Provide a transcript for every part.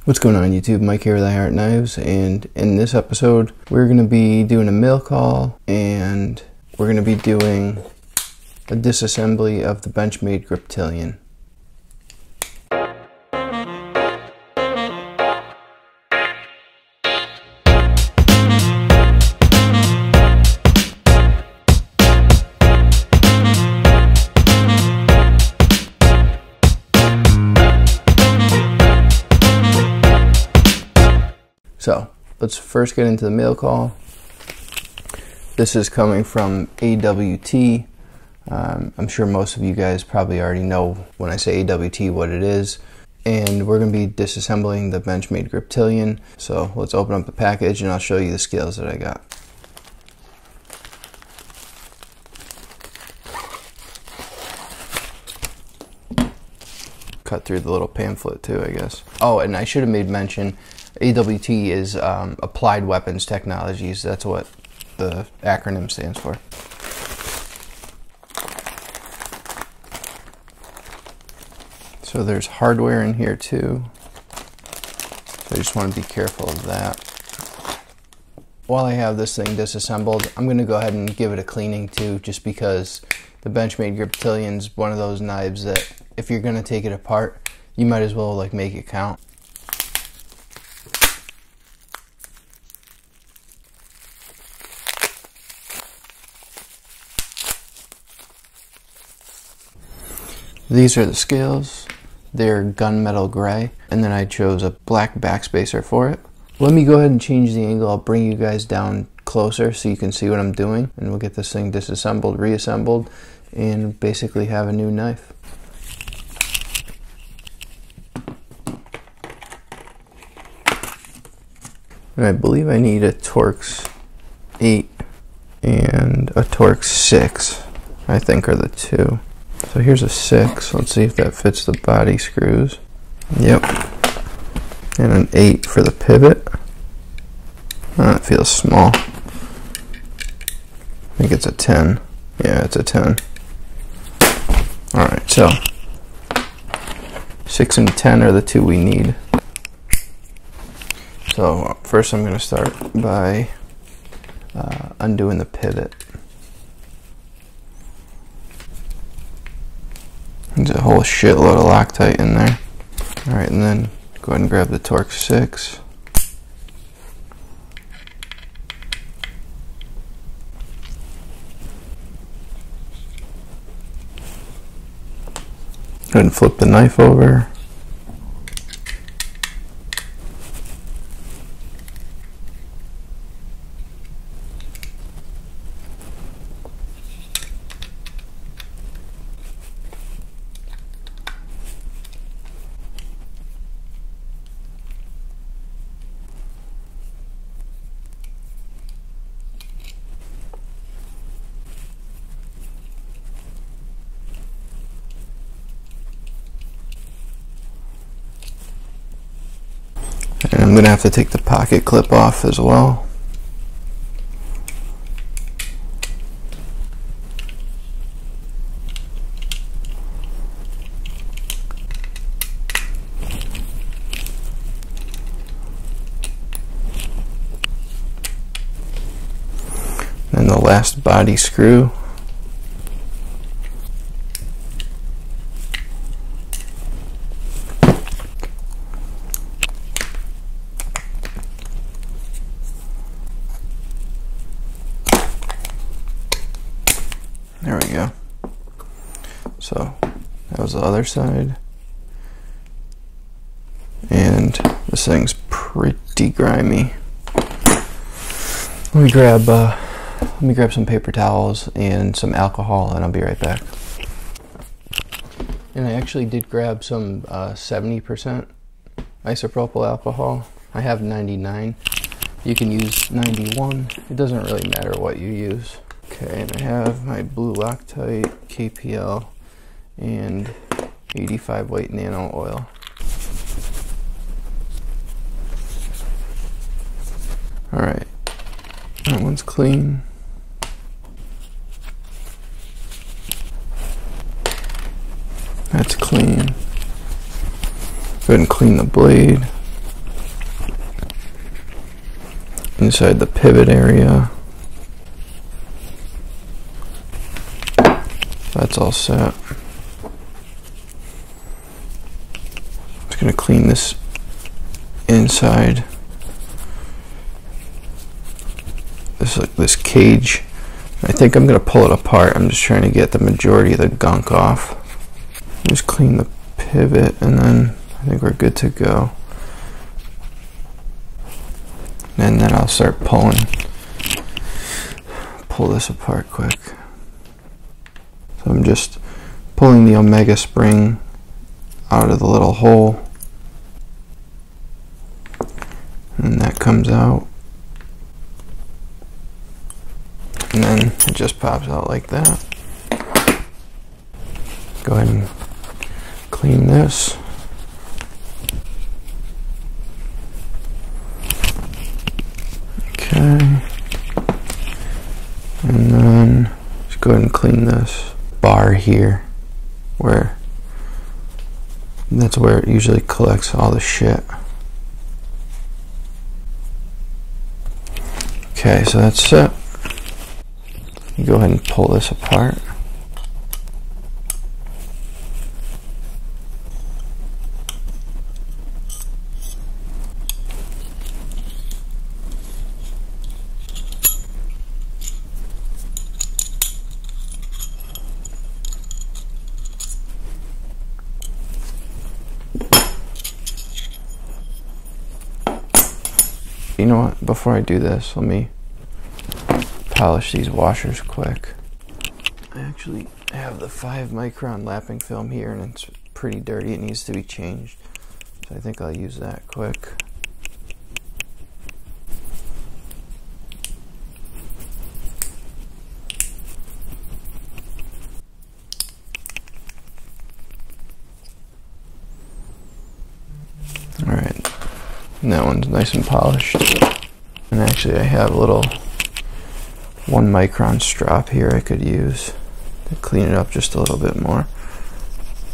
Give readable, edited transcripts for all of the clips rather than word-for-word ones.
What's going on YouTube? Mike here with iHeart Knives, and in this episode we're going to be doing a mail call and we're going to be doing a disassembly of the Benchmade Griptilian. So let's first get into the mail call. This is coming from AWT. I'm sure most of you guys probably already know when I say AWT what it is. And we're going to be disassembling the Benchmade Griptilian. So let's open up the package and I'll show you the scales that I got. Cut through the little pamphlet too, I guess. Oh, and I should have made mention, AWT is Applied Weapons Technologies. That's what the acronym stands for. So there's hardware in here too. So I just want to be careful of that. While I have this thing disassembled, I'm going to go ahead and give it a cleaning too, just because the Benchmade Griptilian is one of those knives that if you're going to take it apart, you might as well like make it count. These are the scales. They're gunmetal gray, and then I chose a black backspacer for it. Let me go ahead and change the angle. I'll bring you guys down closer so you can see what I'm doing, and we'll get this thing disassembled, reassembled, and basically have a new knife. And I believe I need a Torx 8 and a Torx 6, I think are the two. So here's a 6. Let's see if that fits the body screws. Yep. And an 8 for the pivot. Oh, it feels small. I think it's a 10. Yeah, it's a 10. Alright, so 6 and 10 are the two we need. So first I'm going to start by undoing the pivot. There's a whole shitload of Loctite in there. Alright, and then go ahead and grab the Torx 6. Go ahead and flip the knife over. And I'm going to have to take the pocket clip off as well. And the last body screw. There we go. So that was the other side. And this thing's pretty grimy. Let me grab some paper towels and some alcohol and I'll be right back. And I actually did grab some 70% isopropyl alcohol. I have 99. You can use 91. It doesn't really matter what you use. Okay, and I have my blue Loctite, KPL, and 85 weight nano oil. Alright, that one's clean. That's clean. Go ahead and clean the blade. inside the pivot area. That's all set. I'm just going to clean this inside. This cage. I think I'm going to pull it apart. I'm just trying to get the majority of the gunk off. Just clean the pivot, and then I think we're good to go. And then I'll start pull this apart quick. So I'm just pulling the Omega spring out of the little hole, and that comes out, and then it just pops out like that. Go ahead and clean this. Okay, and then just go ahead and clean this bar here, that's where it usually collects all the shit. Okay, so that's it. You go ahead and pull this apart. You know what, before I do this, let me polish these washers quick. I actually have the 5 micron lapping film here, and it's pretty dirty. It needs to be changed, so I think I'll use that quick. Alright, and that one's nice and polished. And actually I have a little 1 micron strop here I could use to clean it up just a little bit more.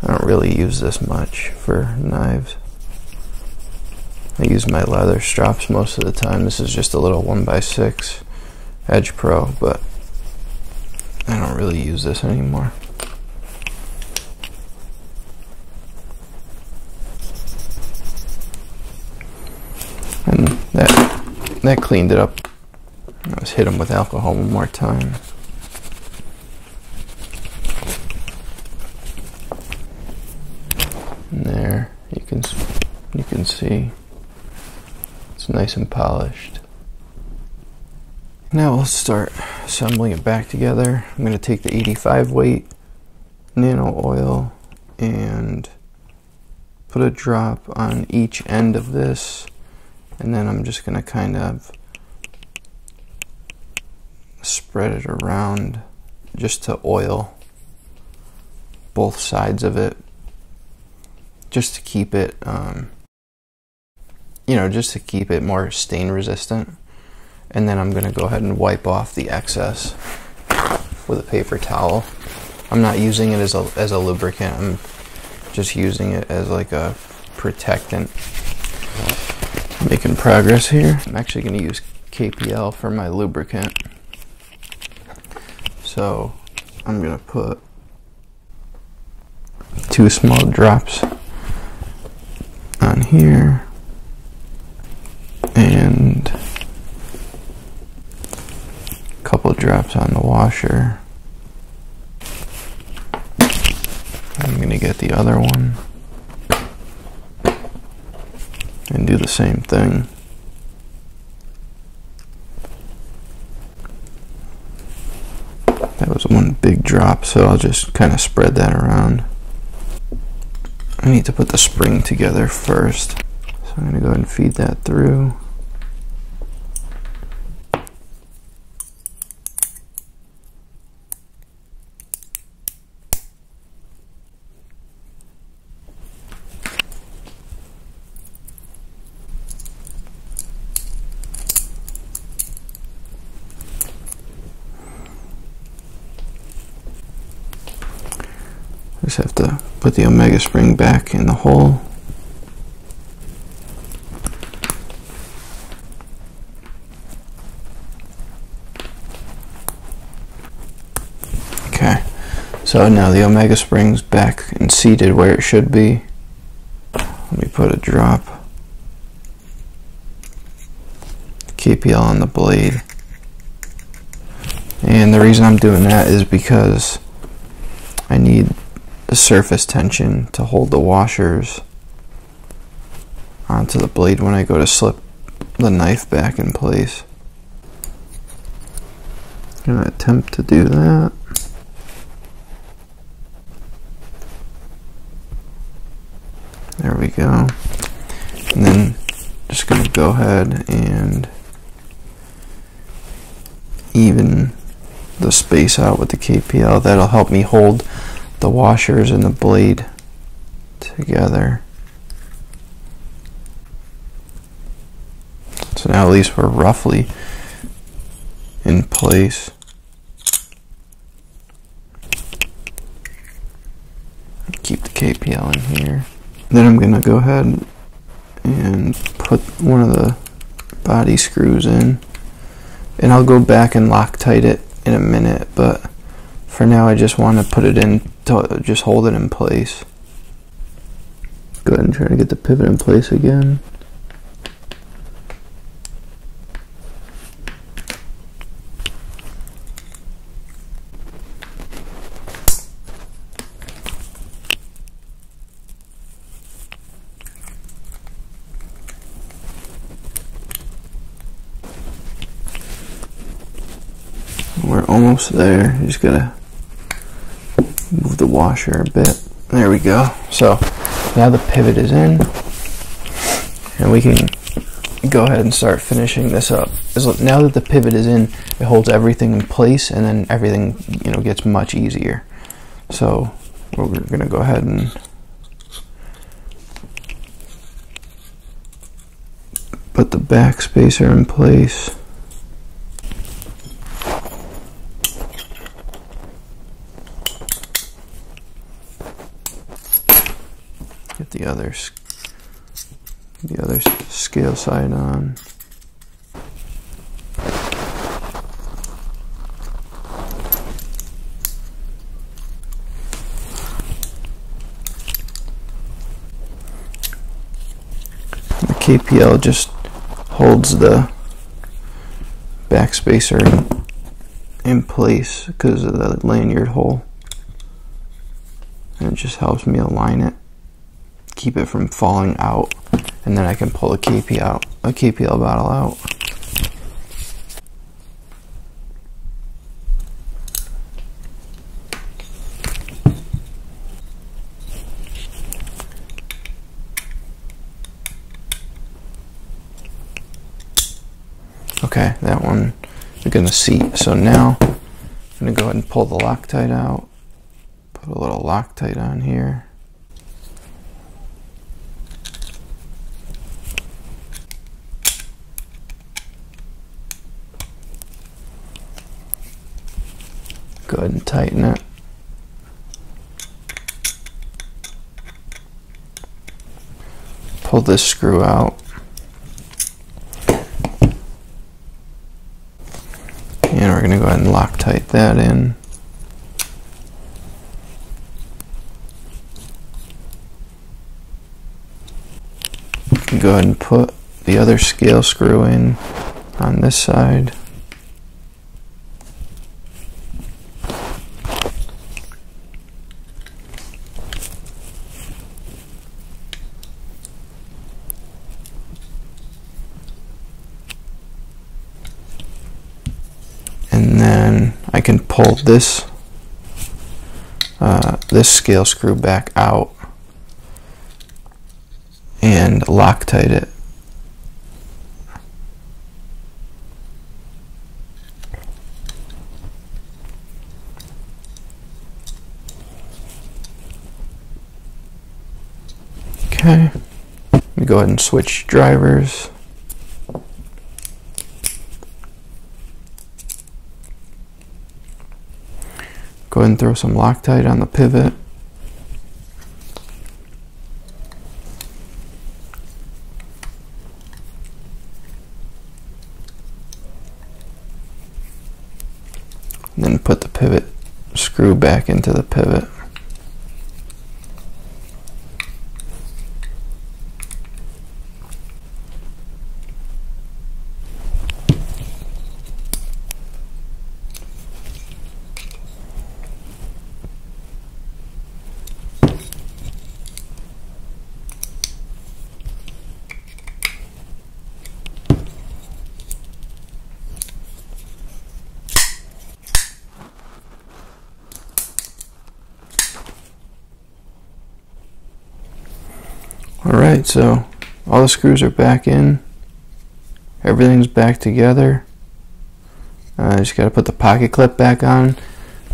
I don't really use this much for knives. I use my leather strops most of the time. This is just a little 1x6 Edge Pro, but I don't really use this anymore. And that cleaned it up. I just hit them with alcohol one more time. And there, you can see it's nice and polished. Now we'll start assembling it back together. I'm going to take the 85 weight nano oil and put a drop on each end of this. And then I'm just going to kind of spread it around just to oil both sides of it, just to keep it, just to keep it more stain resistant. And then I'm going to go ahead and wipe off the excess with a paper towel. I'm not using it as a lubricant. I'm just using it as like a protectant. Making progress here. I'm actually going to use KPL for my lubricant. So I'm going to put 2 small drops on here and a couple drops on the washer. I'm going to get the other one and do the same thing. That was one big drop, so I'll just kind of spread that around. I need to put the spring together first, so I'm going to go ahead and feed that through. Just have to put the Omega spring back in the hole. So now the omega spring's back and seated where it should be. Let me put a drop KPL on the blade. And the reason I'm doing that is because I need the surface tension to hold the washers onto the blade when I go to slip the knife back in place. I'm going to attempt to do that. There we go. And then just going to go ahead and even the space out with the KPL. That'll help me hold the washers and the blade together. So now at least we're roughly in place. Keep the KPL in here. Then I'm going to go ahead and put one of the body screws in. And I'll go back and Loctite it in a minute, but for now I just want to put it in to just hold it in place. Go ahead and try to get the pivot in place again. We're almost there. You just gotta move the washer a bit. There we go. So now the pivot is in, and we can go ahead and start finishing this up. Now that the pivot is in, it holds everything in place, and then everything, you know, gets much easier. So we're gonna go ahead and put the back spacer in place. Get the other scale side on. The KPL just holds the back spacer in place because of the lanyard hole, and it just helps me align it, keep it from falling out, and then I can pull a KPL bottle out. Okay, that one is going to seat. So now I'm going to go ahead and pull the Loctite out, put a little Loctite on here. Go ahead and tighten it. Pull this screw out. And we're going to go ahead and Loctite that in. Go ahead and put the other scale screw in on this side. And then I can pull this this scale screw back out and Loctite it. Okay, let me go ahead and switch drivers. Go ahead and throw some Loctite on the pivot. And then put the pivot screw back into the pivot. Alright, so all the screws are back in. Everything's back together. I just got to put the pocket clip back on.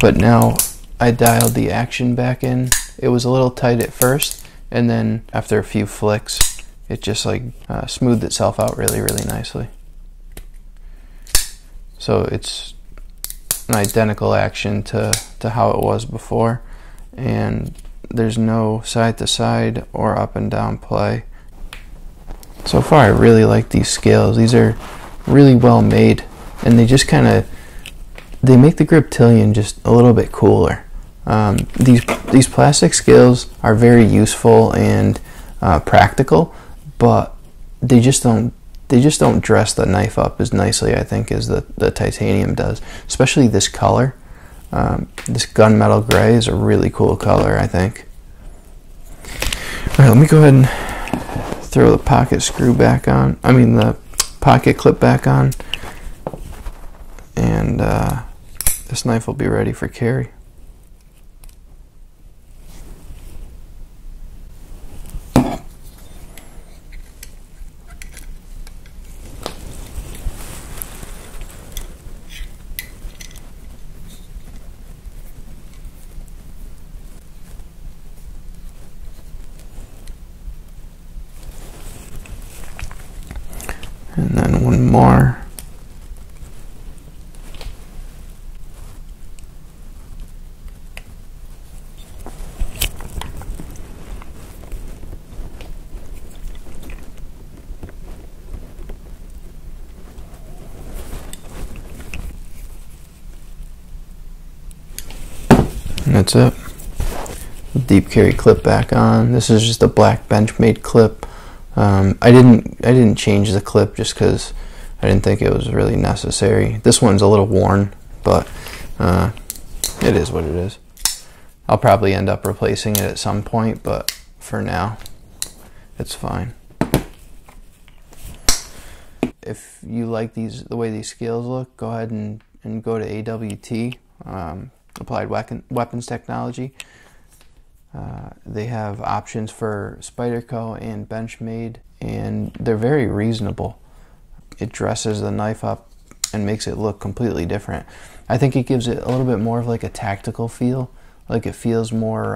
But now I dialed the action back in. It was a little tight at first, and then after a few flicks, it just like smoothed itself out really, really nicely. So it's an identical action to how it was before, and there's no side to side or up and down play. So far I really like these scales. These are really well made, and they just they make the Griptilian just a little bit cooler. These plastic scales are very useful and practical, but they just don't dress the knife up as nicely, I think, as the titanium does. Especially this color. This gunmetal gray is a really cool color, I think. Alright, let me go ahead and throw the pocket screw back on. I mean the pocket clip back on. And this knife will be ready for carry. And then one more. And that's it. Deep carry clip back on. This is just a black Benchmade clip. I didn't change the clip just because I didn't think it was really necessary. This one's a little worn, but it is what it is. I'll probably end up replacing it at some point, but for now, it's fine. If you like the way these scales look, go ahead and go to AWT, Applied Weapons Technology. They have options for Spyderco and Benchmade, and they're very reasonable. It dresses the knife up and makes it look completely different. I think it gives it a little bit more of like a tactical feel, like it feels more,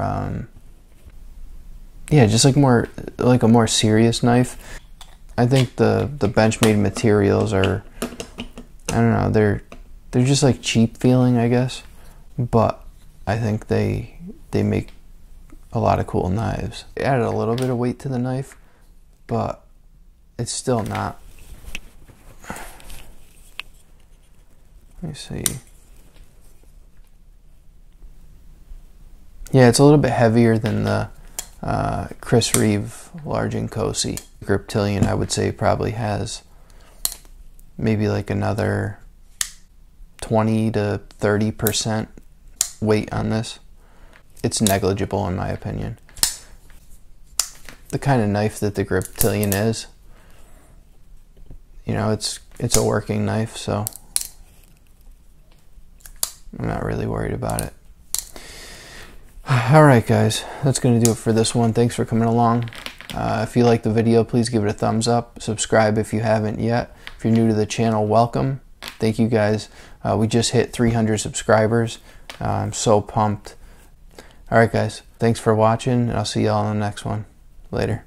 yeah, just like a more serious knife. I think the Benchmade materials are, I don't know, they're just like cheap feeling, I guess, but I think they make a lot of cool knives. It added a little bit of weight to the knife, but it's still not. Let me see. Yeah, it's a little bit heavier than the Chris Reeve Large & Cosi. Griptilian, I would say, probably has maybe like another 20 to 30% weight on this. It's negligible in my opinion. The kind of knife that the Griptilian is, you know, it's a working knife, so I'm not really worried about it. Alright guys, that's going to do it for this one. Thanks for coming along. If you liked the video, please give it a thumbs up. Subscribe if you haven't yet. If you're new to the channel, welcome. Thank you guys. We just hit 300 subscribers. I'm so pumped. Alright guys, thanks for watching, and I'll see y'all in the next one. Later.